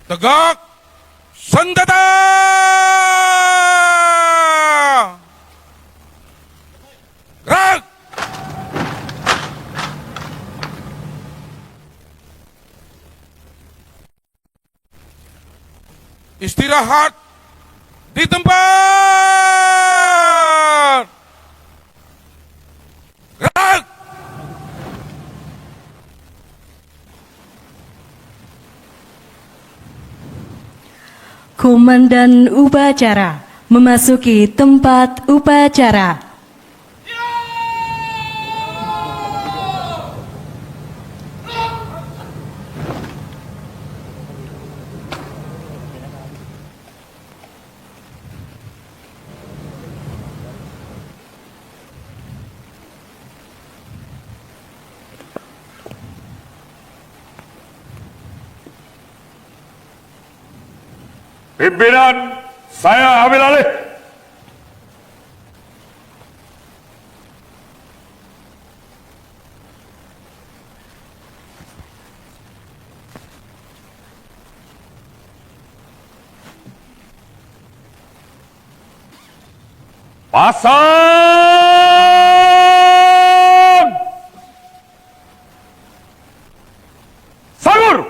Tegak senjata! Gerak! Istirahat di tempat! Gerak! Komandan upacara memasuki tempat upacara. Pimpinan, saya ambil alih. Pasang! Sangur!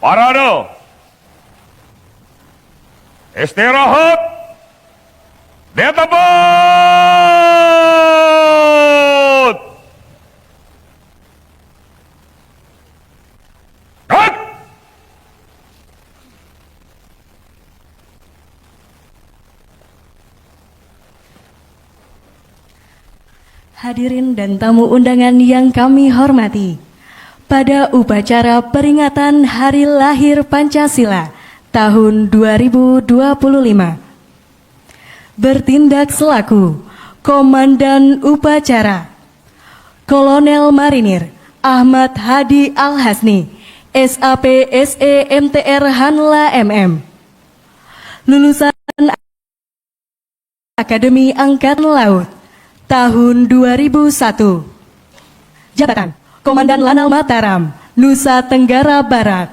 Parade. Istirahat di tempat. Gerak. Hadirin dan tamu undangan yang kami hormati, pada upacara peringatan Hari Lahir Pancasila tahun 2025, bertindak selaku Komandan Upacara Kolonel Marinir Ahmad Hadi Al-Hasni, SAP SE MTR Hanla MM, lulusan Akademi Angkatan Laut tahun 2001, jabatan Komandan Lanal Mataram, Nusa Tenggara Barat.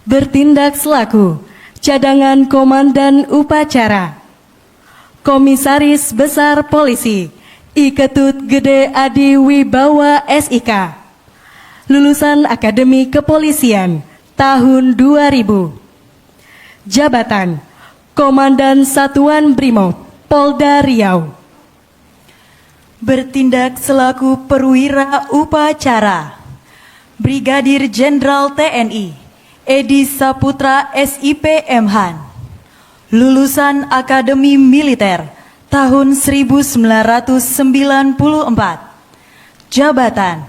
Bertindak selaku Cadangan Komandan Upacara Komisaris Besar Polisi I Ketut Gede Adi Wibawa SIK, lulusan Akademi Kepolisian tahun 2000, jabatan Komandan Satuan Brimob Polda Riau. Bertindak selaku perwira upacara Brigadir Jenderal TNI Edi Saputra SIP MHan, lulusan Akademi Militer tahun 1994, jabatan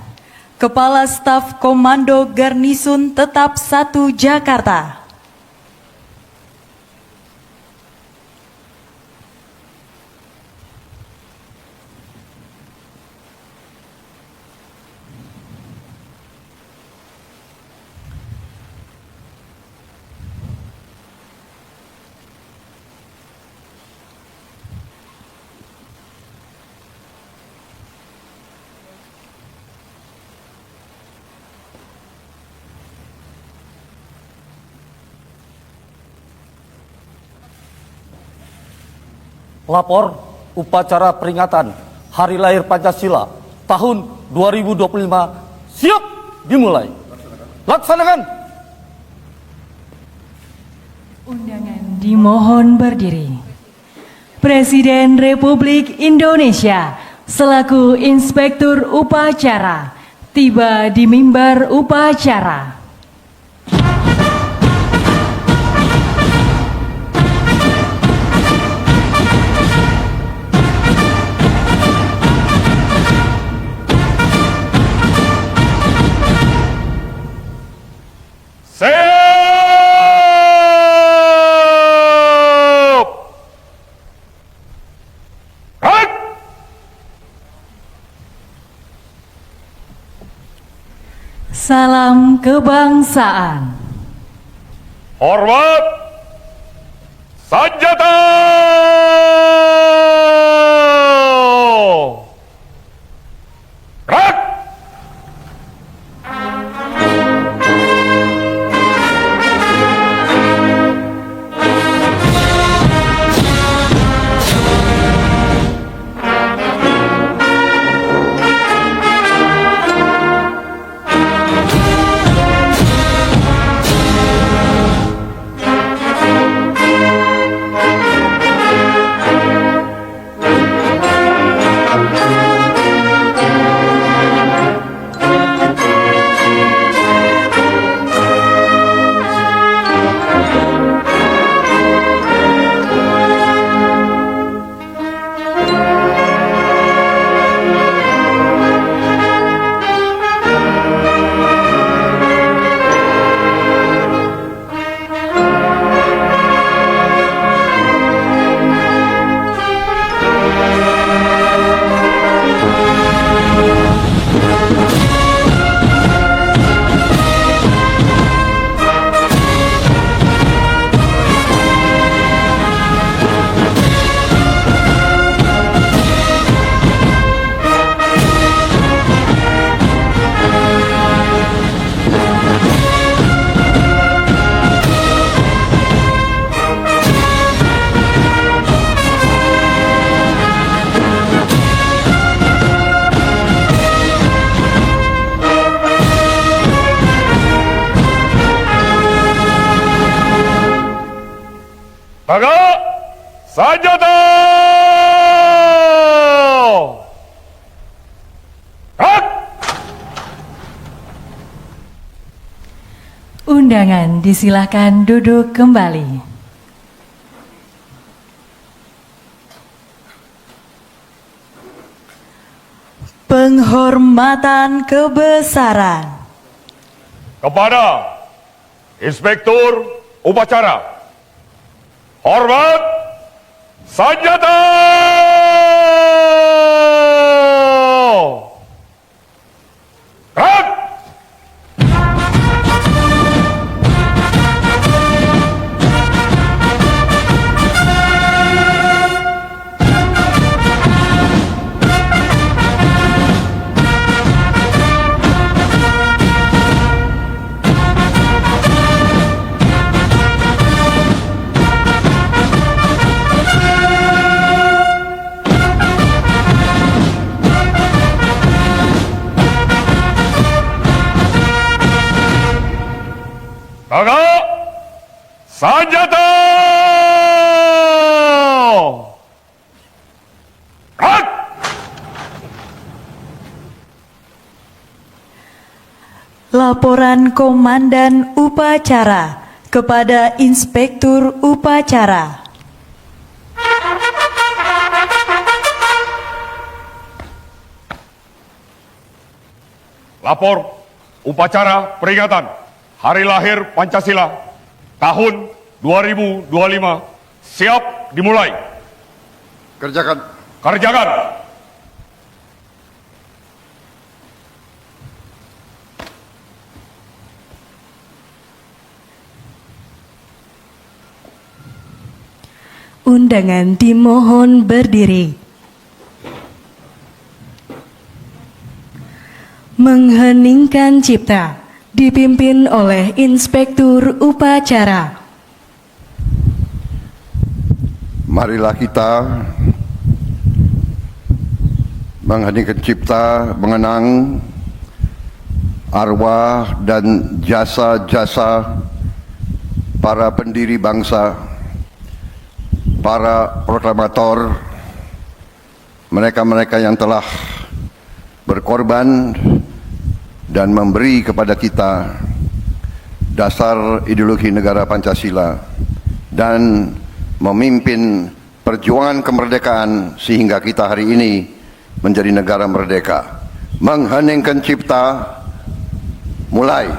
Kepala Staf Komando Garnisun Tetap 1 Jakarta. Lapor upacara peringatan Hari Lahir Pancasila tahun 2025 siap dimulai. Laksanakan. Undangan dimohon berdiri. Presiden Republik Indonesia selaku Inspektur Upacara tiba di mimbar upacara. Salam kebangsaan. Hormat senjata. Gerak. Tegak senjata. Gerak. Undangan disilahkan duduk kembali. Penghormatan kebesaran Kepada Inspektur Upacara. Hormat senjata. Gerak. Tegak senjata. Gerak. Laporan Komandan Upacara kepada Inspektur Upacara. Lapor upacara peringatan Hari Lahir Pancasila tahun 2025 siap dimulai. Kerjakan. Kerjakan. Undangan dimohon berdiri. Mengheningkan cipta dipimpin oleh Inspektur Upacara. Marilah kita mengheningkan cipta, mengenang arwah dan jasa-jasa para pendiri bangsa, para proklamator, mereka-mereka yang telah berkorban dan memberi kepada kita dasar ideologi negara Pancasila dan memimpin perjuangan kemerdekaan sehingga kita hari ini menjadi negara merdeka. Mengheningkan cipta, mulai.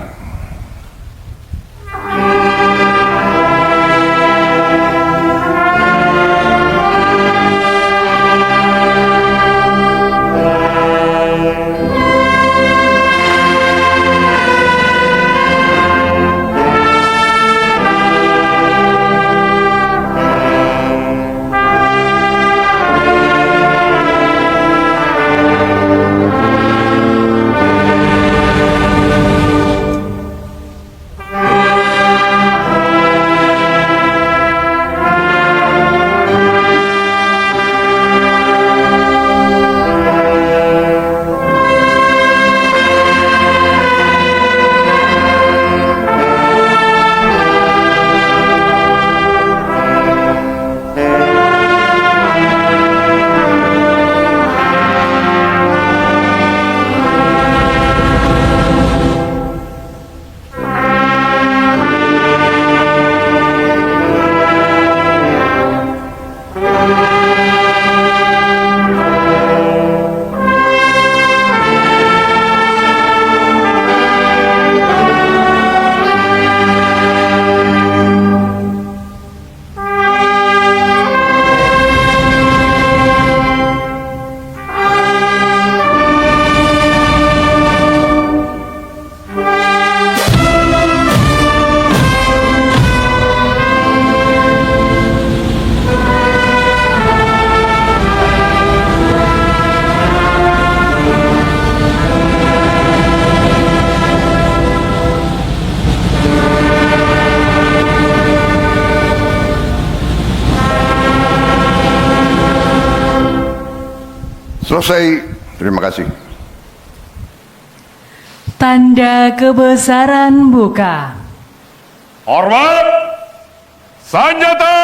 Selesai. Terima kasih. Tanda kebesaran buka. Hormat senjata.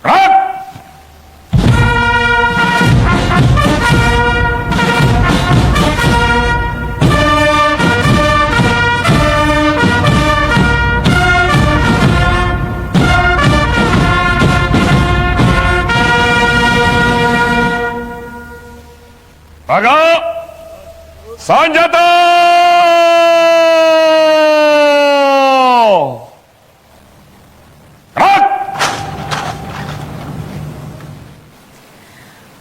Gerak. Raga senjata. Gerak.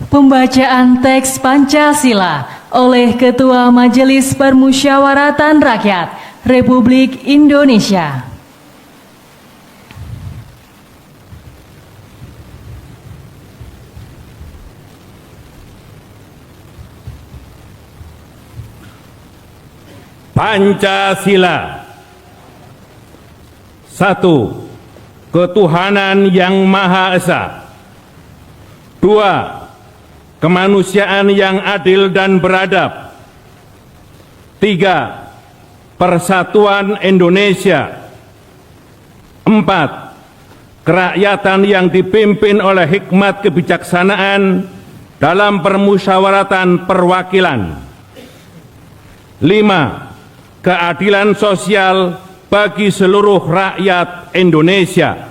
Pembacaan teks Pancasila oleh Ketua Majelis Permusyawaratan Rakyat Republik Indonesia. Pancasila. 1. Ketuhanan yang Maha Esa. 2. Kemanusiaan yang adil dan beradab. 3. Persatuan Indonesia. 4. Kerakyatan yang dipimpin oleh hikmat kebijaksanaan dalam permusyawaratan perwakilan. 5. Keadilan sosial bagi seluruh rakyat Indonesia.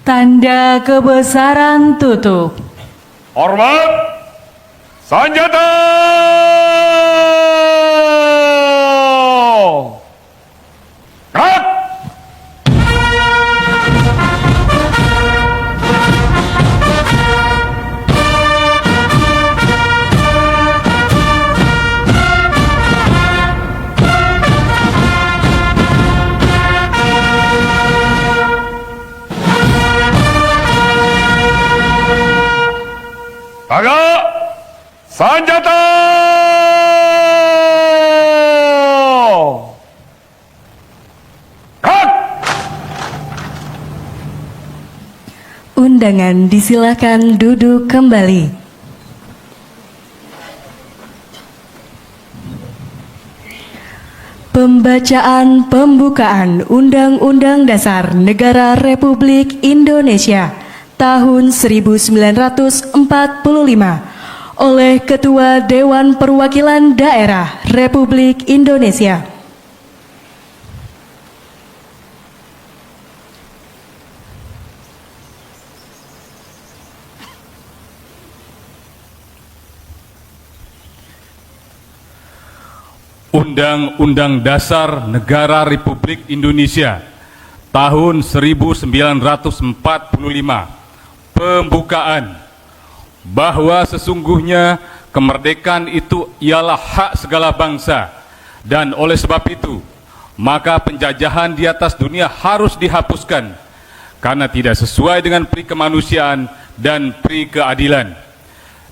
Tanda kebesaran tutup. Hormat senjata. Gerak. Raga senjata. Gerak. Undangan disilakan duduk kembali. Pembacaan pembukaan Undang-Undang Dasar Negara Republik Indonesia tahun 1945 oleh Ketua Dewan Perwakilan Daerah Republik Indonesia. Undang-Undang Dasar Negara Republik Indonesia tahun 1945. Pembukaan bahwa sesungguhnya kemerdekaan itu ialah hak segala bangsa, dan oleh sebab itu maka penjajahan di atas dunia harus dihapuskan karena tidak sesuai dengan pri kemanusiaan dan pri keadilan.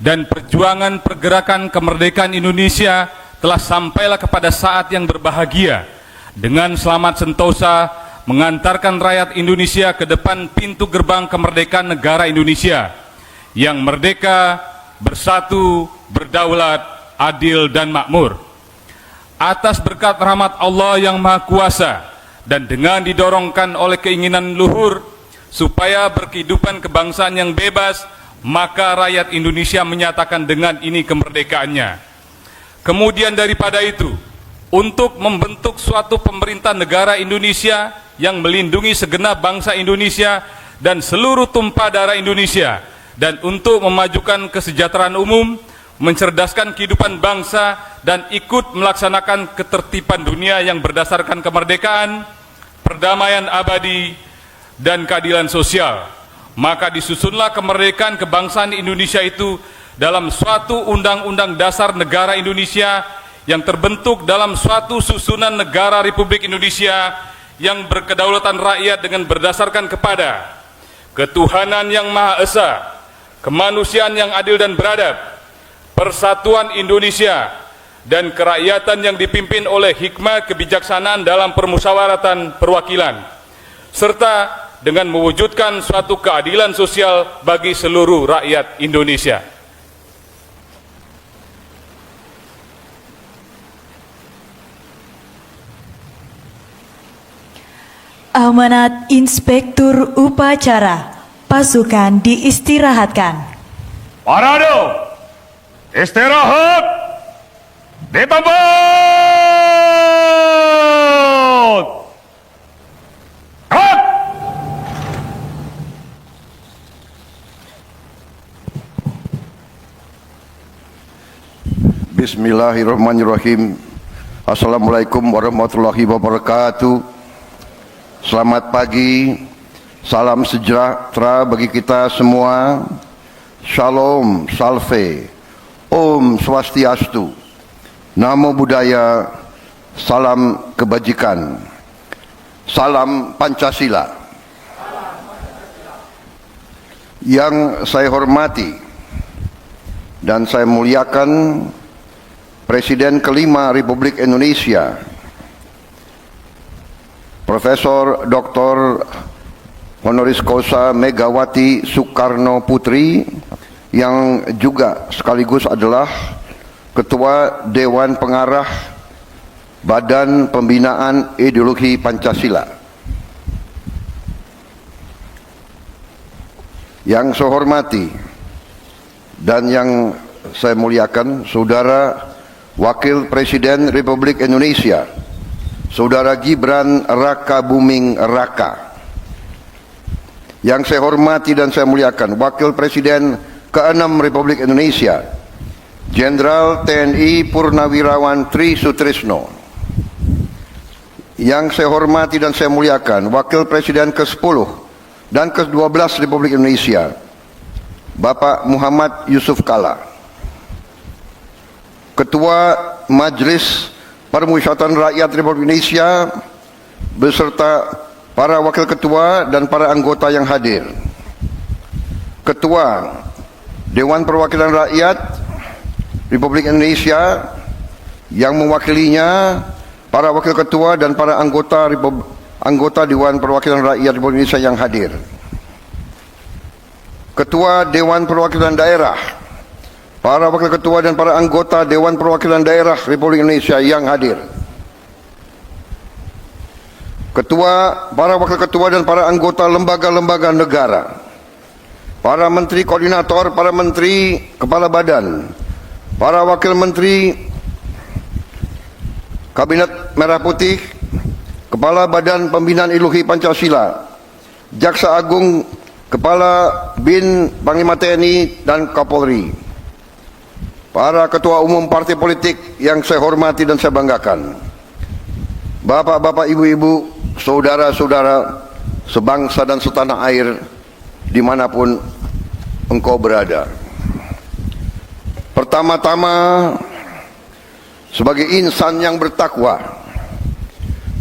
Dan perjuangan pergerakan kemerdekaan Indonesia telah sampailah kepada saat yang berbahagia dengan selamat sentosa mengantarkan rakyat Indonesia ke depan pintu gerbang kemerdekaan negara Indonesia yang merdeka, bersatu, berdaulat, adil dan makmur. Atas berkat rahmat Allah yang Maha Kuasa dan dengan didorongkan oleh keinginan luhur supaya berkehidupan kebangsaan yang bebas, maka rakyat Indonesia menyatakan dengan ini kemerdekaannya. Kemudian daripada itu, untuk membentuk suatu pemerintah negara Indonesia yang melindungi segenap bangsa Indonesia dan seluruh tumpah darah Indonesia, dan untuk memajukan kesejahteraan umum, mencerdaskan kehidupan bangsa, dan ikut melaksanakan ketertiban dunia yang berdasarkan kemerdekaan, perdamaian abadi, dan keadilan sosial. Maka disusunlah kemerdekaan kebangsaan Indonesia itu dalam suatu Undang-Undang Dasar Negara Indonesia yang terbentuk dalam suatu susunan negara Republik Indonesia yang berkedaulatan rakyat dengan berdasarkan kepada ketuhanan yang Maha Esa, kemanusiaan yang adil dan beradab, persatuan Indonesia, dan kerakyatan yang dipimpin oleh hikmah kebijaksanaan dalam permusyawaratan perwakilan, serta dengan mewujudkan suatu keadilan sosial bagi seluruh rakyat Indonesia. Amanat Inspektur Upacara, pasukan diistirahatkan. Parade, istirahat di tempat. Gerak. Bismillahirrahmanirrahim. Assalamualaikum warahmatullahi wabarakatuh. Selamat pagi, salam sejahtera bagi kita semua. Shalom, salve, Om Swastiastu, Namo Buddhaya, salam kebajikan, salam Pancasila. Yang saya hormati dan saya muliakan Presiden kelima Republik Indonesia, Profesor Dr. Honoris Causa Megawati Soekarno Putri, yang juga sekaligus adalah Ketua Dewan Pengarah Badan Pembinaan Ideologi Pancasila. Yang saya hormati dan yang saya muliakan Saudara Wakil Presiden Republik Indonesia, Saudara Gibran Rakabuming Raka. Yang saya hormati dan saya muliakan Wakil Presiden ke-6 Republik Indonesia, Jenderal TNI Purnawirawan Tri Sutrisno. Yang saya hormati dan saya muliakan Wakil Presiden ke-10 dan ke-12 Republik Indonesia, Bapak Muhammad Yusuf Kalla. Ketua Majelis Permusyawaratan Rakyat Republik Indonesia beserta para wakil ketua dan para anggota yang hadir. Ketua Dewan Perwakilan Rakyat Republik Indonesia yang mewakilinya, para wakil ketua dan para anggota Dewan Perwakilan Rakyat Republik Indonesia yang hadir. Ketua Dewan Perwakilan Daerah, para wakil ketua dan para anggota Dewan Perwakilan Daerah Republik Indonesia yang hadir. Para wakil ketua dan para anggota lembaga-lembaga negara, para menteri koordinator, para menteri kepala badan, para wakil menteri Kabinet Merah Putih, Kepala Badan Pembinaan Ideologi Pancasila, Jaksa Agung, Kepala BIN, Panglima TNI dan Kapolri, para ketua umum partai politik yang saya hormati dan saya banggakan, bapak-bapak, ibu-ibu, saudara-saudara sebangsa dan setanah air dimanapun engkau berada. Pertama-tama, sebagai insan yang bertakwa,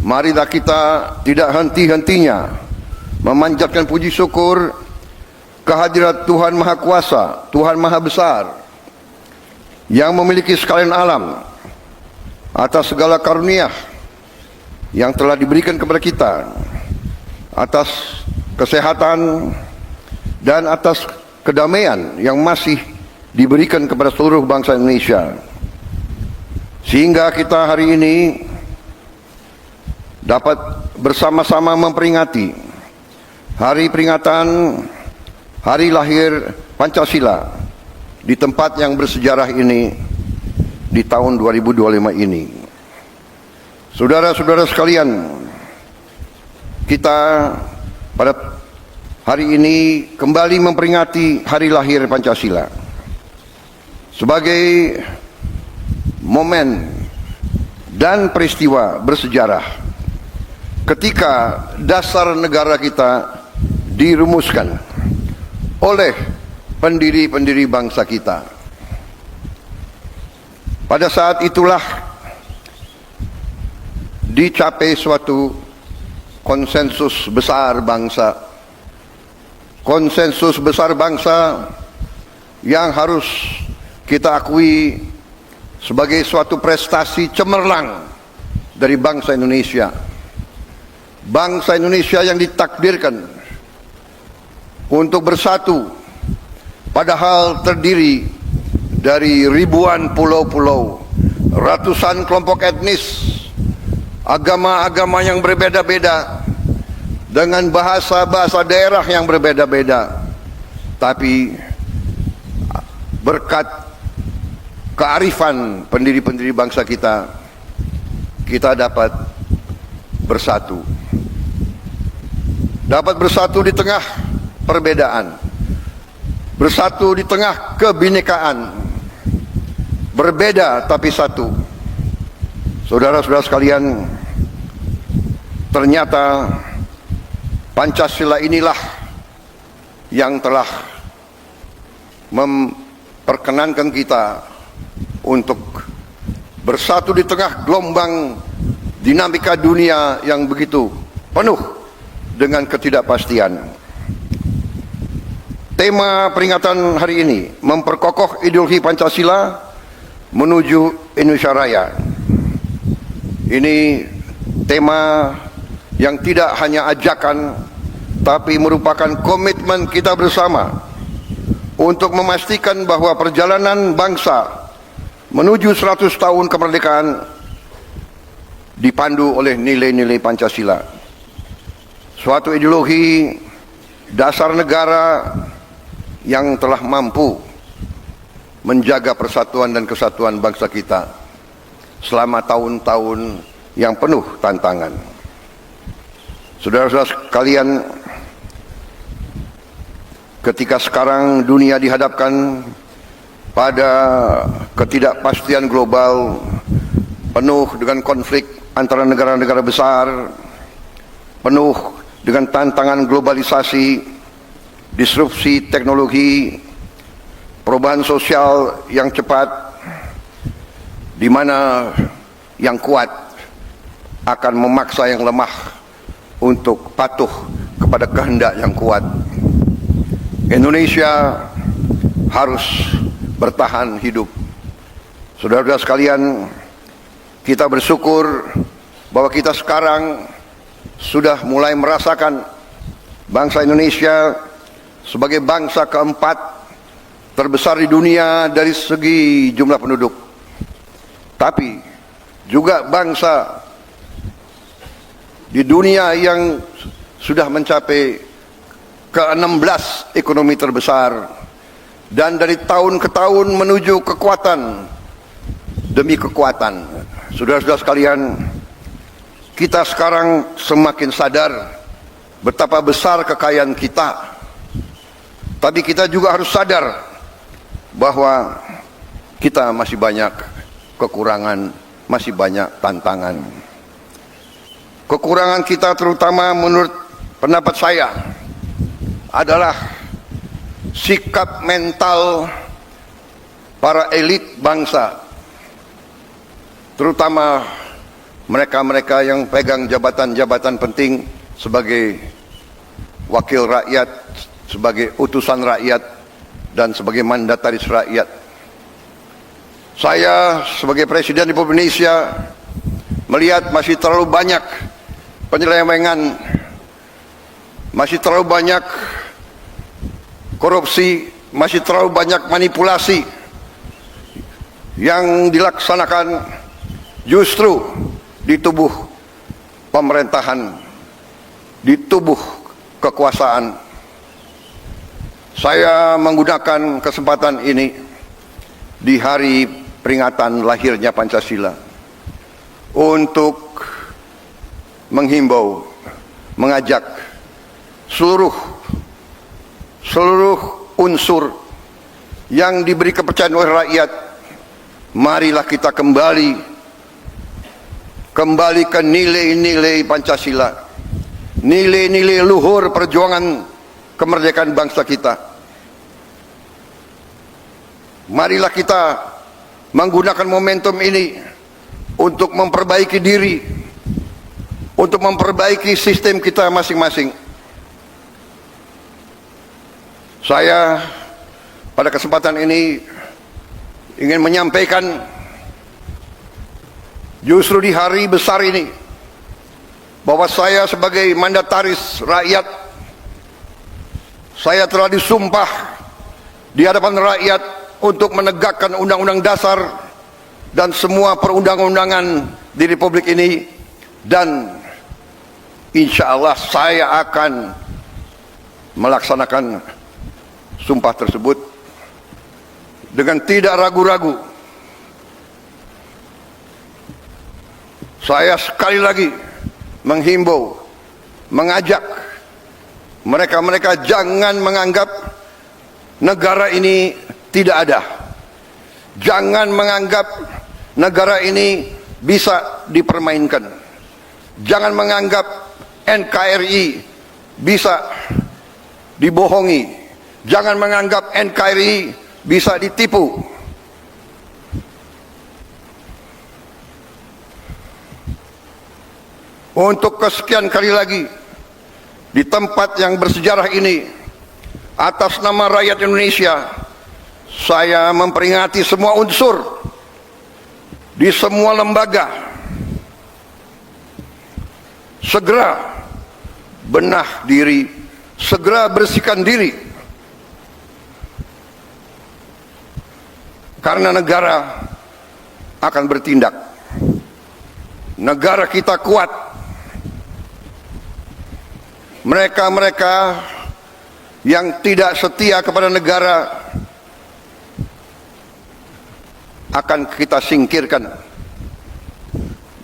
marilah kita tidak henti-hentinya memanjatkan puji syukur kehadirat Tuhan Maha Kuasa, Tuhan Maha Besar, yang memiliki sekalian alam, atas segala karunia yang telah diberikan kepada kita, atas kesehatan dan atas kedamaian yang masih diberikan kepada seluruh bangsa Indonesia, sehingga kita hari ini dapat bersama-sama memperingati hari peringatan hari lahir Pancasila di tempat yang bersejarah ini di tahun 2025 ini. Saudara-saudara sekalian, kita pada hari ini kembali memperingati hari lahir Pancasila sebagai momen dan peristiwa bersejarah ketika dasar negara kita dirumuskan oleh pendiri-pendiri bangsa kita. Pada saat itulah dicapai suatu konsensus besar bangsa. Konsensus besar bangsa yang harus kita akui sebagai suatu prestasi cemerlang dari bangsa Indonesia. Bangsa Indonesia yang ditakdirkan untuk bersatu, padahal terdiri dari ribuan pulau-pulau, ratusan kelompok etnis, agama-agama yang berbeda-beda, dengan bahasa-bahasa daerah yang berbeda-beda. Tapi berkat kearifan pendiri-pendiri bangsa kita, kita dapat bersatu. Dapat bersatu di tengah perbedaan, bersatu di tengah kebinekaan, berbeda tapi satu. Saudara-saudara sekalian, ternyata Pancasila inilah yang telah memperkenankan kita untuk bersatu di tengah gelombang dinamika dunia yang begitu penuh dengan ketidakpastian. Tema peringatan hari ini memperkokoh ideologi Pancasila menuju Indonesia Raya. Ini tema yang tidak hanya ajakan, tapi merupakan komitmen kita bersama untuk memastikan bahwa perjalanan bangsa menuju 100 tahun kemerdekaan dipandu oleh nilai-nilai Pancasila. Suatu ideologi dasar negara yang telah mampu menjaga persatuan dan kesatuan bangsa kita selama tahun-tahun yang penuh tantangan. Saudara-saudara sekalian, ketika sekarang dunia dihadapkan pada ketidakpastian global penuh dengan konflik antara negara-negara besar, penuh dengan tantangan globalisasi, disrupsi teknologi, perubahan sosial yang cepat, di mana yang kuat akan memaksa yang lemah untuk patuh kepada kehendak yang kuat. Indonesia harus bertahan hidup. Saudara-saudara sekalian, kita bersyukur bahwa kita sekarang sudah mulai merasakan bangsa Indonesia sebagai bangsa keempat terbesar di dunia dari segi jumlah penduduk, tapi juga bangsa di dunia yang sudah mencapai ke-16 ekonomi terbesar, dan dari tahun ke tahun menuju kekuatan demi kekuatan. Saudara-saudara sekalian, kita sekarang semakin sadar betapa besar kekayaan kita, tapi kita juga harus sadar bahwa kita masih banyak kekurangan, masih banyak tantangan. Kekurangan kita terutama menurut pendapat saya adalah sikap mental para elit bangsa, terutama mereka-mereka yang pegang jabatan-jabatan penting sebagai wakil rakyat, sebagai utusan rakyat, dan sebagai mandataris rakyat. Saya sebagai Presiden Republik Indonesia melihat masih terlalu banyak penyelewengan, masih terlalu banyak korupsi, masih terlalu banyak manipulasi yang dilaksanakan justru di tubuh pemerintahan, di tubuh kekuasaan. Saya menggunakan kesempatan ini di hari peringatan lahirnya Pancasila untuk menghimbau, mengajak seluruh unsur yang diberi kepercayaan oleh rakyat, marilah kita kembali ke nilai-nilai Pancasila, nilai-nilai luhur perjuangan kemerdekaan bangsa kita. Marilah kita menggunakan momentum ini untuk memperbaiki diri, untuk memperbaiki sistem kita masing-masing. Saya pada kesempatan ini ingin menyampaikan justru di hari besar ini bahwa saya sebagai mandataris rakyat, saya telah disumpah di hadapan rakyat untuk menegakkan Undang-Undang Dasar dan semua perundang-undangan di Republik ini, dan insya Allah saya akan melaksanakan sumpah tersebut dengan tidak ragu-ragu. Saya sekali lagi menghimbau, mengajak mereka-mereka jangan menganggap negara ini tidak ada. Jangan menganggap negara ini bisa dipermainkan. Jangan menganggap NKRI bisa dibohongi. Jangan menganggap NKRI bisa ditipu. Untuk kesekian kali lagi, di tempat yang bersejarah ini, atas nama rakyat Indonesia, saya memperingati semua unsur di semua lembaga segera benah diri, segera bersihkan diri, karena negara akan bertindak. Negara kita kuat. Mereka-mereka yang tidak setia kepada negara akan kita singkirkan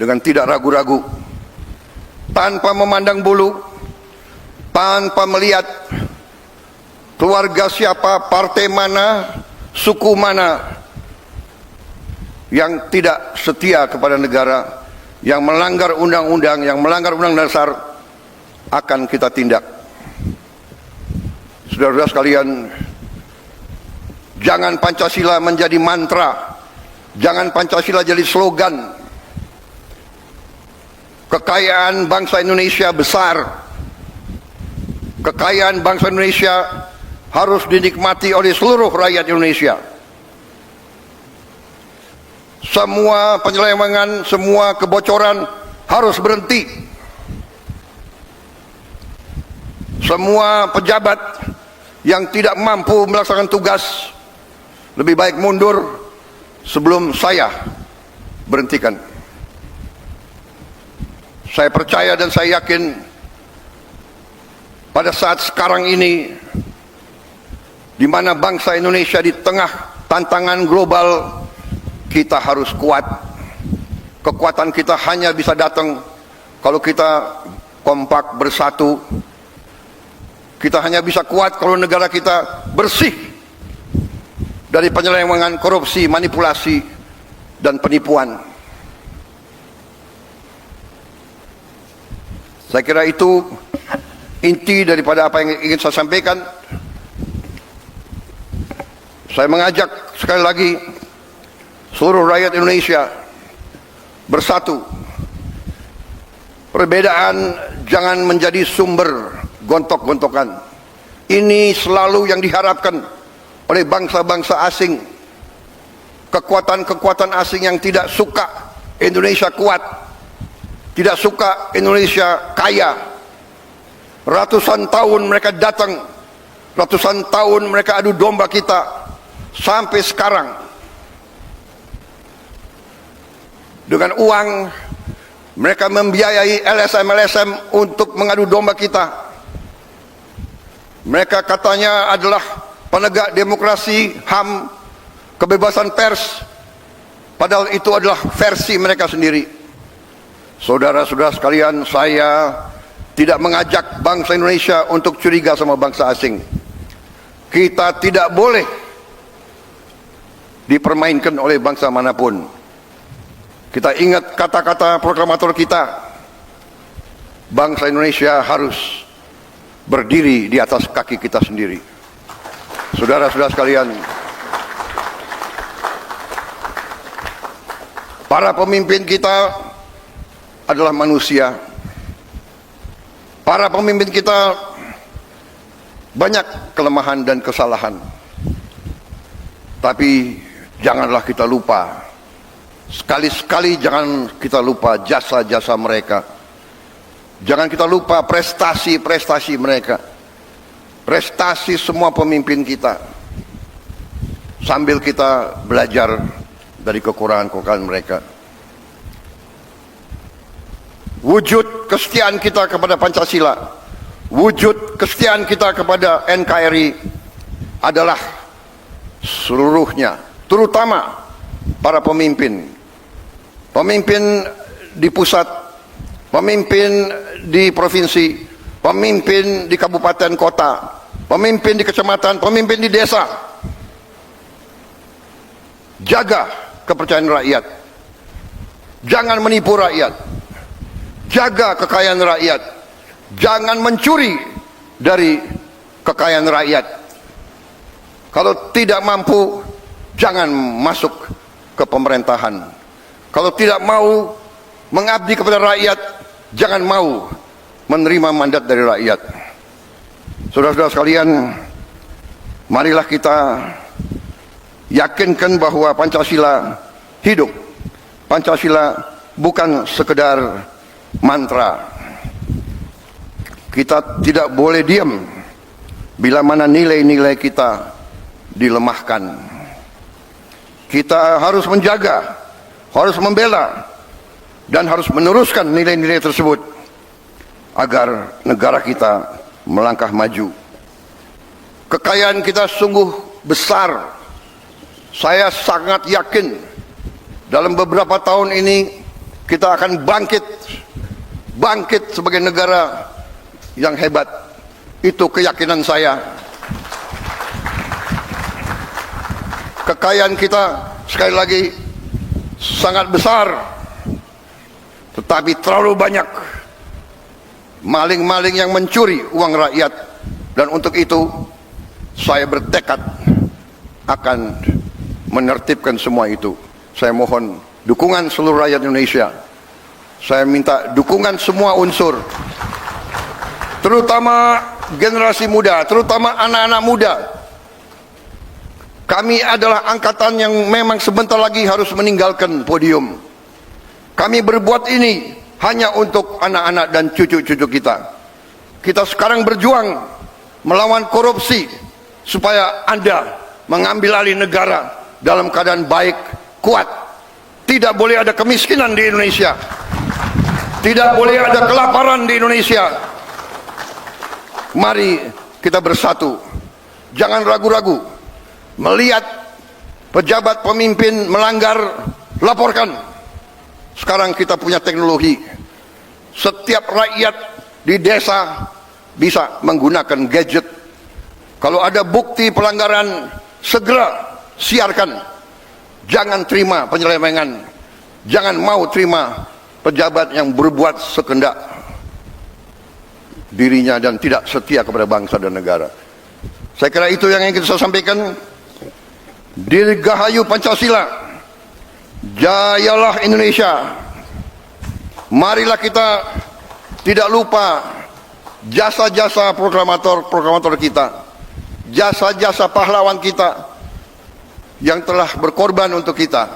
dengan tidak ragu-ragu, tanpa memandang bulu, tanpa melihat keluarga siapa, partai mana, suku mana yang tidak setia kepada negara, yang melanggar undang-undang, yang melanggar undang-undang dasar, akan kita tindak. Saudara-saudara sekalian, jangan Pancasila menjadi mantra, jangan Pancasila jadi slogan. Kekayaan bangsa Indonesia besar. Kekayaan bangsa Indonesia harus dinikmati oleh seluruh rakyat Indonesia. Semua penyelewengan, semua kebocoran harus berhenti. Semua pejabat yang tidak mampu melaksanakan tugas lebih baik mundur sebelum saya berhentikan. Saya percaya dan saya yakin pada saat sekarang ini, di mana bangsa Indonesia di tengah tantangan global, kita harus kuat. Kekuatan kita hanya bisa datang kalau kita kompak bersatu. Kita hanya bisa kuat kalau negara kita bersih dari penyelewengan, korupsi, manipulasi, dan penipuan. Saya kira itu inti daripada apa yang ingin saya sampaikan. Saya mengajak sekali lagi seluruh rakyat Indonesia bersatu. Perbedaan jangan menjadi sumber gontok-gontokan. Ini selalu yang diharapkan oleh bangsa-bangsa asing. Kekuatan-kekuatan asing yang tidak suka Indonesia kuat, tidak suka Indonesia kaya. Ratusan tahun mereka datang, ratusan tahun mereka adu domba kita, sampai sekarang dengan uang mereka membiayai LSM-LSM untuk mengadu domba kita. Mereka katanya adalah penegak demokrasi, HAM, kebebasan pers, padahal itu adalah versi mereka sendiri. Saudara-saudara sekalian, saya tidak mengajak bangsa Indonesia untuk curiga sama bangsa asing. Kita tidak boleh dipermainkan oleh bangsa manapun. Kita ingat kata-kata proklamator kita, bangsa Indonesia harus berdiri di atas kaki kita sendiri. Saudara-saudara sekalian, para pemimpin kita adalah manusia. Para pemimpin kita banyak kelemahan dan kesalahan. Tapi janganlah kita lupa. Sekali-sekali jangan kita lupa jasa-jasa mereka. Jangan kita lupa prestasi-prestasi mereka. Prestasi semua pemimpin kita. Sambil kita belajar dari kekurangan-kekurangan mereka. Wujud kesetiaan kita kepada Pancasila, wujud kesetiaan kita kepada NKRI adalah seluruhnya, terutama para pemimpin. Pemimpin di pusat, pemimpin di provinsi, pemimpin di kabupaten kota, pemimpin di kecamatan, pemimpin di desa. Jaga kepercayaan rakyat. Jangan menipu rakyat. Jaga kekayaan rakyat. Jangan mencuri dari kekayaan rakyat. Kalau tidak mampu, jangan masuk ke pemerintahan. Kalau tidak mau mengabdi kepada rakyat, jangan mau menerima mandat dari rakyat. Saudara-saudara sekalian, marilah kita yakinkan bahwa Pancasila hidup. Pancasila bukan sekedar mantra. Kita tidak boleh diam bila mana nilai-nilai kita dilemahkan. Kita harus menjaga, harus membela, dan harus meneruskan nilai-nilai tersebut agar negara kita melangkah maju. Kekayaan kita sungguh besar. Saya sangat yakin dalam beberapa tahun ini kita akan bangkit sebagai negara yang hebat. Itu keyakinan saya. Kekayaan kita sekali lagi sangat besar, tetapi terlalu banyak maling-maling yang mencuri uang rakyat. Dan untuk itu saya bertekad akan menertibkan semua itu. Saya mohon dukungan seluruh rakyat Indonesia. Saya minta dukungan semua unsur, terutama generasi muda, terutama anak-anak muda. Kami adalah angkatan yang memang sebentar lagi harus meninggalkan podium. Kami berbuat ini hanya untuk anak-anak dan cucu-cucu kita. Kita sekarang berjuang melawan korupsi supaya Anda mengambil alih negara dalam keadaan baik, kuat. Tidak boleh ada kemiskinan di Indonesia. Tidak boleh ada kelaparan di Indonesia. Mari kita bersatu. Jangan ragu-ragu. Melihat pejabat pemimpin melanggar, laporkan. Sekarang kita punya teknologi. Setiap rakyat di desa bisa menggunakan gadget. Kalau ada bukti pelanggaran, segera siarkan. Jangan terima penyelewengan. Jangan mau terima pejabat yang berbuat sekendak dirinya dan tidak setia kepada bangsa dan negara. Saya kira itu yang ingin saya sampaikan. Dirgahayu Pancasila, jayalah Indonesia. Marilah kita tidak lupa jasa-jasa proklamator kita, jasa-jasa pahlawan kita yang telah berkorban untuk kita.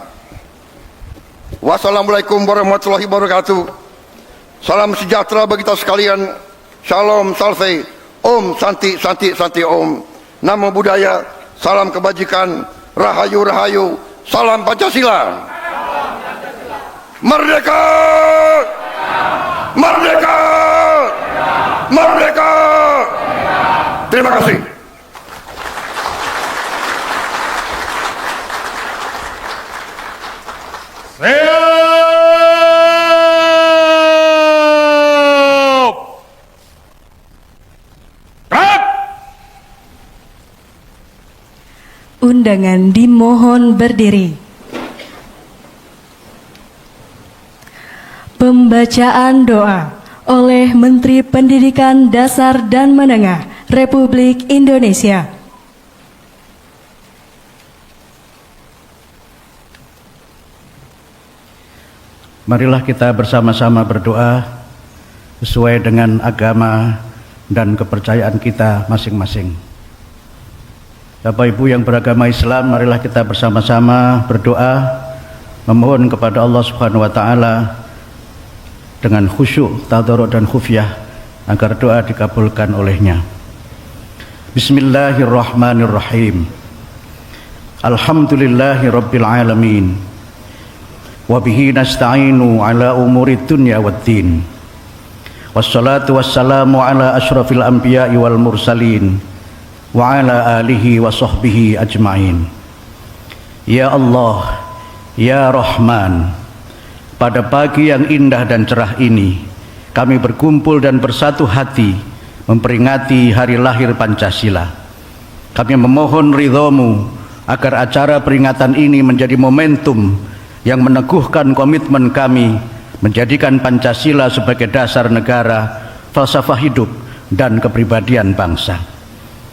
Wassalamualaikum warahmatullahi wabarakatuh. Salam sejahtera bagi kita sekalian. Shalom, salve, om, santi, santi, santi, om. Namo Buddhaya, salam kebajikan, rahayu, rahayu, salam Pancasila. Merdeka! Merdeka! Merdeka! Terima kasih. Undangan dimohon berdiri. Pembacaan doa oleh Menteri Pendidikan Dasar dan Menengah Republik Indonesia. Marilah kita bersama-sama berdoa sesuai dengan agama dan kepercayaan kita masing-masing. Bapak Ibu yang beragama Islam, marilah kita bersama-sama berdoa memohon kepada Allah Subhanahu wa taala dengan khusyuk, tadarruk dan khufyah agar doa dikabulkan olehnya. Bismillahirrahmanirrahim. Alhamdulillahirabbil alamin. Wa bihi nasta'inu ala umurid dunya waddin. Wassalatu wassalamu ala asyrafil anbiya'i wal mursalin wa ala alihi wa sahbihi ajma'in. Ya Allah, Ya Rahman, pada pagi yang indah dan cerah ini kami berkumpul dan bersatu hati memperingati hari lahir Pancasila. Kami memohon ridho-Mu agar acara peringatan ini menjadi momentum yang meneguhkan komitmen kami menjadikan Pancasila sebagai dasar negara, falsafah hidup dan kepribadian bangsa.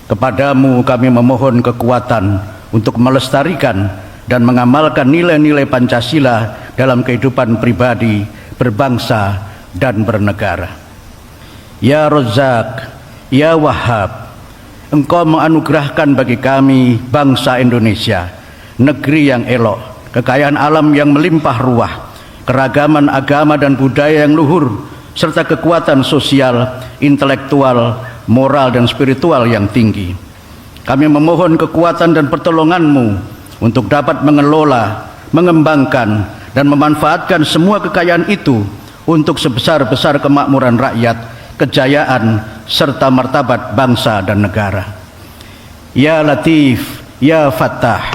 Kepadamu kami memohon kekuatan untuk melestarikan dan mengamalkan nilai-nilai Pancasila dalam kehidupan pribadi, berbangsa, dan bernegara. Ya Razzaq, Ya Wahhab, Engkau menganugerahkan bagi kami bangsa Indonesia, negeri yang elok, kekayaan alam yang melimpah ruah, keragaman agama dan budaya yang luhur, serta kekuatan sosial, intelektual, moral dan spiritual yang tinggi. Kami memohon kekuatan dan pertolongan-Mu untuk dapat mengelola, mengembangkan dan memanfaatkan semua kekayaan itu untuk sebesar-besar kemakmuran rakyat, kejayaan serta martabat bangsa dan negara. Ya Latif, Ya Fattah,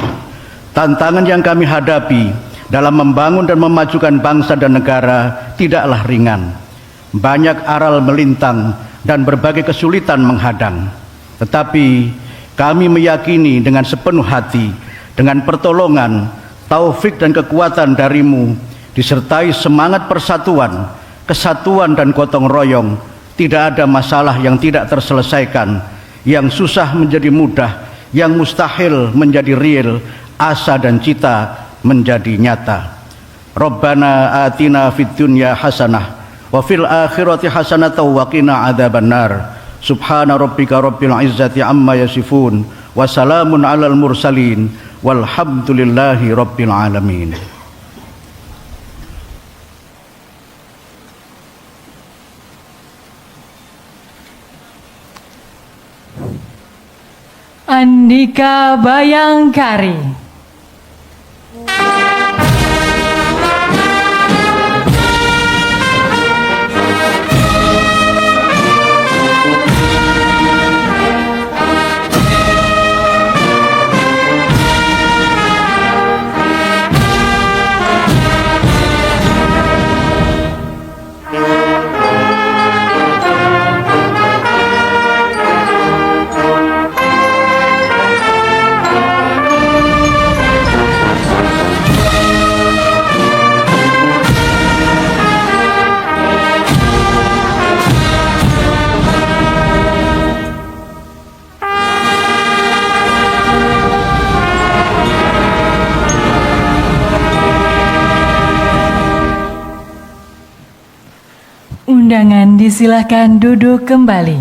tantangan yang kami hadapi dalam membangun dan memajukan bangsa dan negara tidaklah ringan. Banyak aral melintang dan berbagai kesulitan menghadang. Tetapi kami meyakini dengan sepenuh hati, dengan pertolongan, taufik dan kekuatan dari-Mu, disertai semangat persatuan, kesatuan dan gotong royong, tidak ada masalah yang tidak terselesaikan, yang susah menjadi mudah, yang mustahil menjadi real, asa dan cita menjadi nyata. Rabbana atina fid dunya hasanah wa fil akhirati hasanatan wa qina adzabannar. Subhana rabbika rabbil izzati amma yasifun wa salamun alal mursalin walhamdulillahi rabbil alamin. Andika Bayangkari. Undangan disilahkan duduk kembali.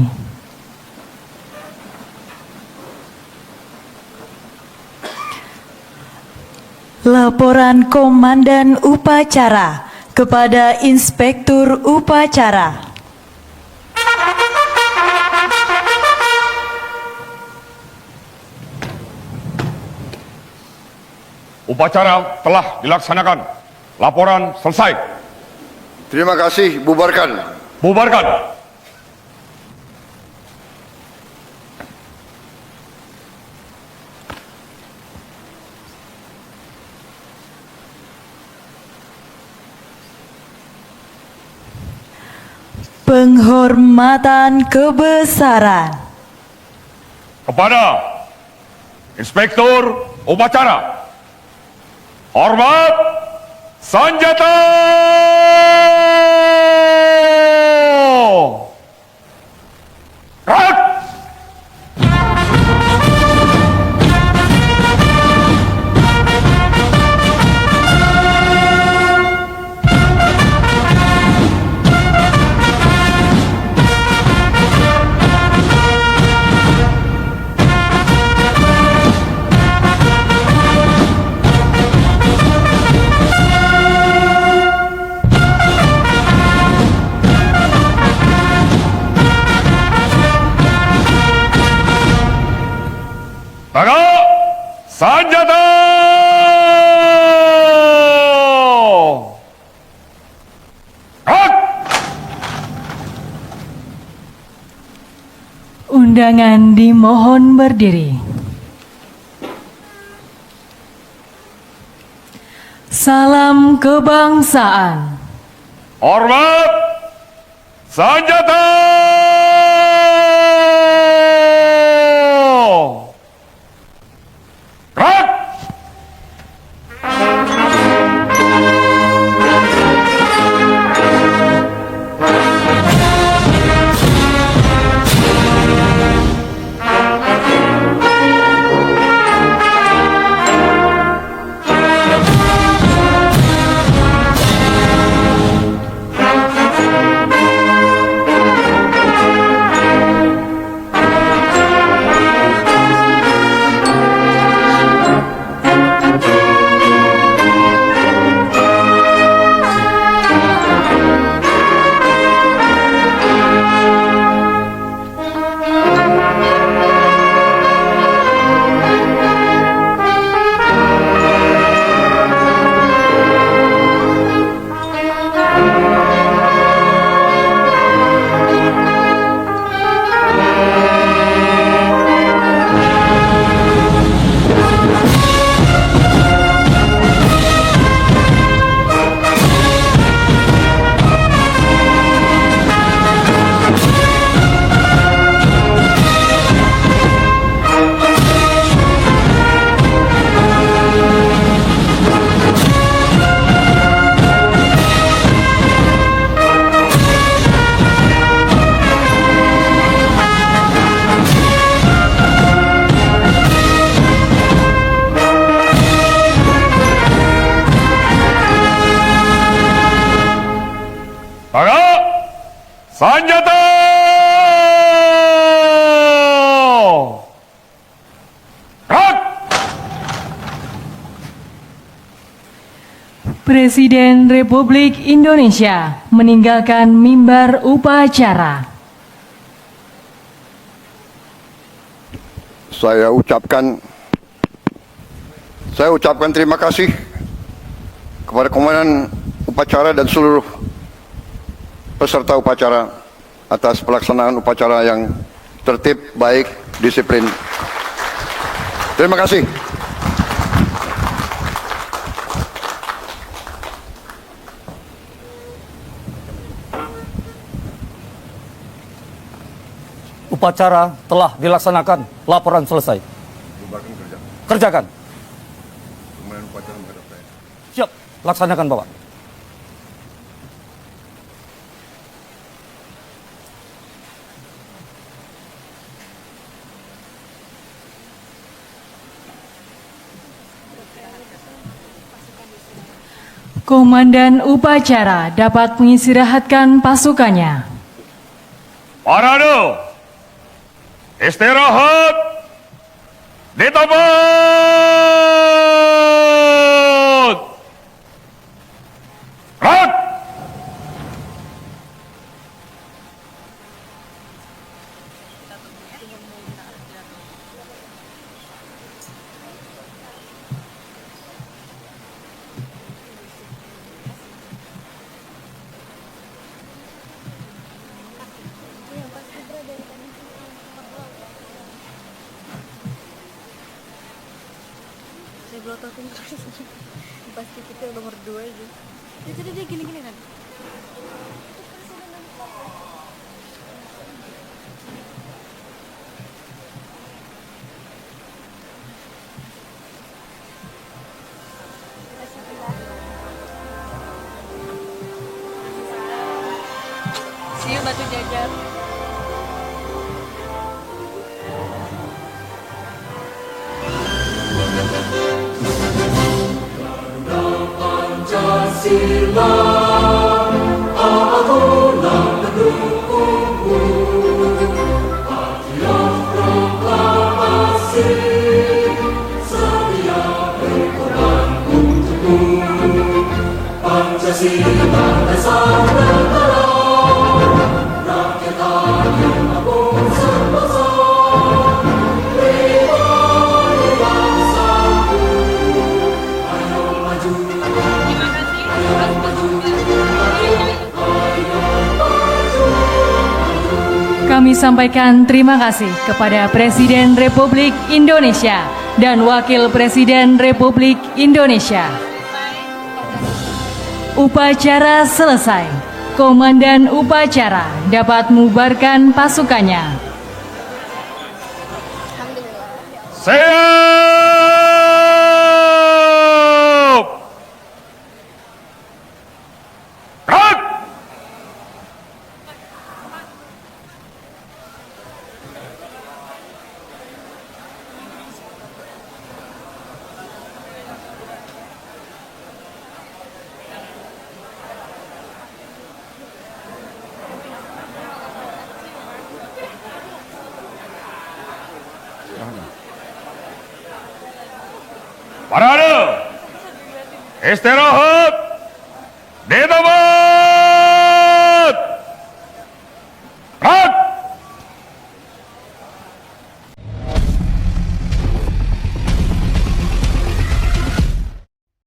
Laporan Komandan Upacara kepada Inspektur Upacara. Upacara telah dilaksanakan. Laporan selesai. Terima kasih, bubarkan. Bubarkan. Penghormatan kebesaran Kepada Inspektur Upacara. Hormat senjata. Gerak. Sanjata! Gerak! Undangan dimohon berdiri. Salam kebangsaan. Hormat! Sanjata! Gerak! Gerak! Sanjata! Gerak! Presiden Republik Indonesia meninggalkan mimbar upacara. Saya ucapkan terima kasih kepada Komandan Upacara dan seluruh peserta upacara atas pelaksanaan upacara yang tertib, baik, disiplin. Terima kasih. Upacara telah dilaksanakan, laporan selesai. Kerjakan. Siap, laksanakan Bapak. Komandan upacara dapat mengistirahatkan pasukannya. Parade! Istirahat! Di tempat! Gerak! Saya belototin terus pasti kita nomor 2 aja. Jadi dia gini-gini kan. Siap Batu Jajar. Bangsa kami sampaikan terima kasih kepada Presiden Republik Indonesia dan Wakil Presiden Republik Indonesia. Upacara selesai. Komandan upacara dapat membubarkan pasukannya. Siap! Gerak! Parade! Istirahat!